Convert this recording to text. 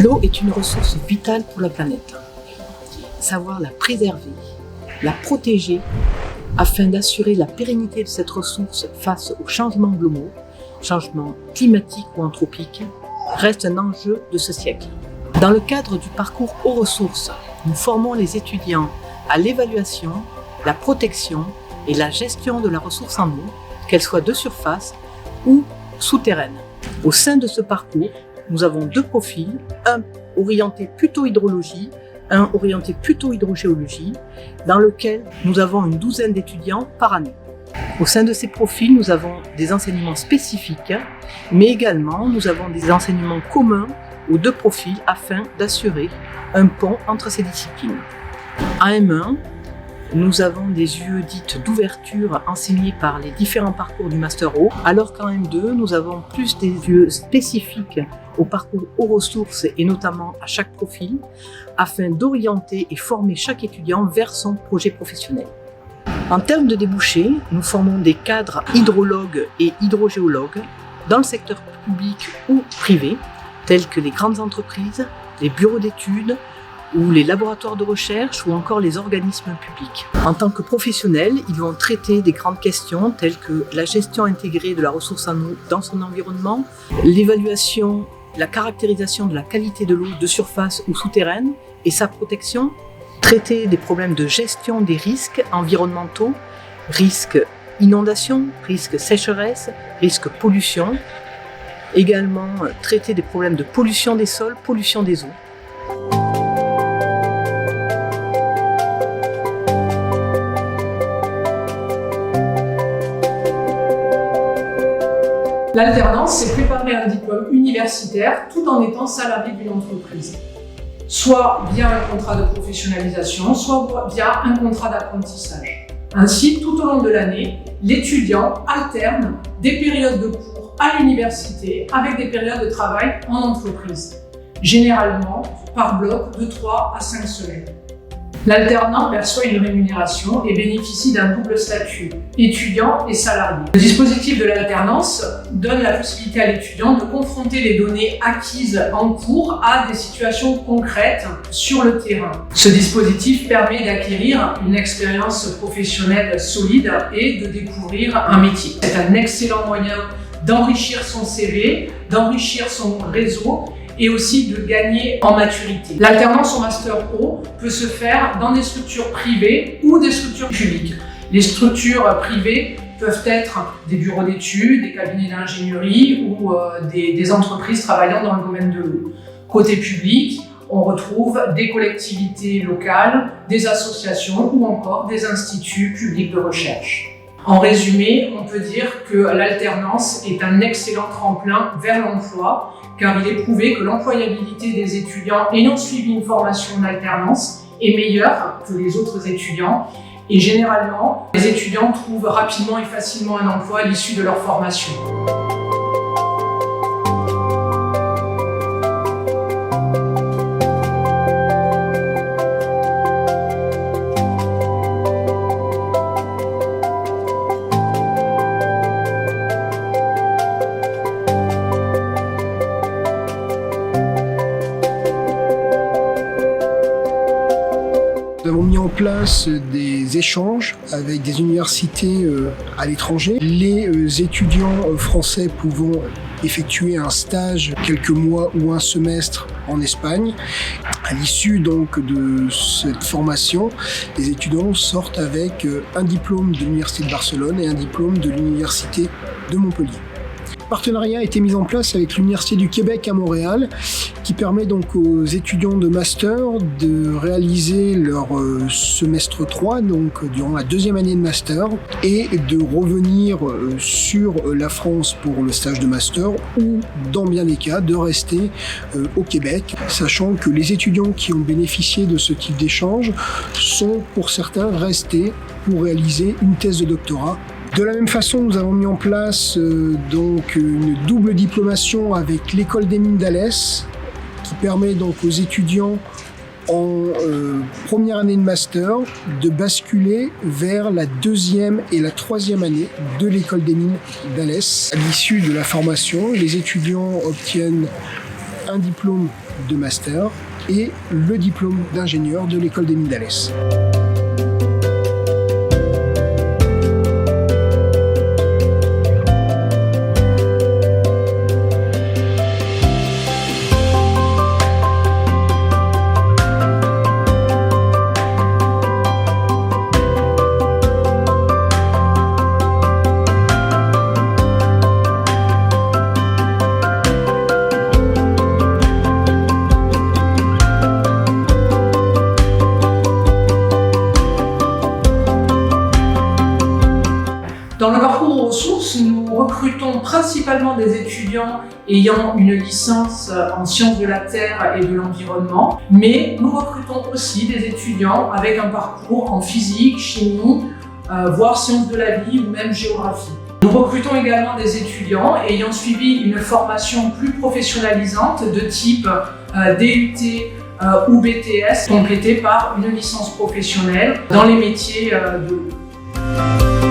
L'eau est une ressource vitale pour la planète. Savoir la préserver, la protéger, afin d'assurer la pérennité de cette ressource face aux changements globaux, changements climatiques ou anthropiques, reste un enjeu de ce siècle. Dans le cadre du parcours aux ressources, nous formons les étudiants à l'évaluation, la protection et la gestion de la ressource en eau, qu'elle soit de surface ou souterraine. Au sein de ce parcours, nous avons deux profils, un orienté plutôt hydrologie, un orienté plutôt hydrogéologie, dans lequel nous avons une douzaine d'étudiants par année. Au sein de ces profils, nous avons des enseignements spécifiques, mais également nous avons des enseignements communs aux deux profils afin d'assurer un pont entre ces disciplines. En M1, nous avons des UE dites d'ouverture enseignées par les différents parcours du Master O, alors qu'en M2, nous avons plus des UE spécifiques au parcours aux ressources et notamment à chaque profil, afin d'orienter et former chaque étudiant vers son projet professionnel. En termes de débouchés, nous formons des cadres hydrologues et hydrogéologues dans le secteur public ou privé, tels que les grandes entreprises, les bureaux d'études, ou les laboratoires de recherche ou encore les organismes publics. En tant que professionnels, ils vont traiter des grandes questions telles que la gestion intégrée de la ressource en eau dans son environnement, l'évaluation, la caractérisation de la qualité de l'eau de surface ou souterraine et sa protection, traiter des problèmes de gestion des risques environnementaux, risques inondation, risques sécheresse, risques pollution, également traiter des problèmes de pollution des sols, pollution des eaux. L'alternance, c'est préparer un diplôme universitaire tout en étant salarié d'une entreprise. Soit via un contrat de professionnalisation, soit via un contrat d'apprentissage. Ainsi, tout au long de l'année, l'étudiant alterne des périodes de cours à l'université avec des périodes de travail en entreprise, généralement par bloc de 3 à 5 semaines. L'alternant perçoit une rémunération et bénéficie d'un double statut, étudiant et salarié. Le dispositif de l'alternance donne la possibilité à l'étudiant de confronter les données acquises en cours à des situations concrètes sur le terrain. Ce dispositif permet d'acquérir une expérience professionnelle solide et de découvrir un métier. C'est un excellent moyen d'enrichir son CV, d'enrichir son réseau et aussi de gagner en maturité. L'alternance au Master O peut se faire dans des structures privées ou des structures publiques. Les structures privées peuvent être des bureaux d'études, des cabinets d'ingénierie ou des entreprises travaillant dans le domaine de l'eau. Côté public, on retrouve des collectivités locales, des associations ou encore des instituts publics de recherche. En résumé, on peut dire que l'alternance est un excellent tremplin vers l'emploi, car il est prouvé que l'employabilité des étudiants ayant suivi une formation d'alternance est meilleure que les autres étudiants. Et généralement, les étudiants trouvent rapidement et facilement un emploi à l'issue de leur formation. Nous avons mis en place des échanges avec des universités à l'étranger. Les étudiants français pouvant effectuer un stage quelques mois ou un semestre en Espagne. À l'issue donc de cette formation, les étudiants sortent avec un diplôme de l'Université de Barcelone et un diplôme de l'Université de Montpellier. Un partenariat a été mis en place avec l'Université du Québec à Montréal qui permet donc aux étudiants de master de réaliser leur semestre 3, donc durant la deuxième année de master, et de revenir sur la France pour le stage de master ou, dans bien des cas, de rester au Québec, sachant que les étudiants qui ont bénéficié de ce type d'échange sont pour certains restés pour réaliser une thèse de doctorat. De la même façon, nous avons mis en place donc une double diplomation avec l'école des mines d'Alès, qui permet donc aux étudiants en première année de master de basculer vers la deuxième et la troisième année de l'école des mines d'Alès. À l'issue de la formation, les étudiants obtiennent un diplôme de master et le diplôme d'ingénieur de l'école des mines d'Alès. Dans le parcours aux ressources, nous recrutons principalement des étudiants ayant une licence en sciences de la terre et de l'environnement, mais nous recrutons aussi des étudiants avec un parcours en physique, chimie, voire sciences de la vie ou même géographie. Nous recrutons également des étudiants ayant suivi une formation plus professionnalisante de type DUT ou BTS, complétée par une licence professionnelle dans les métiers de l'eau.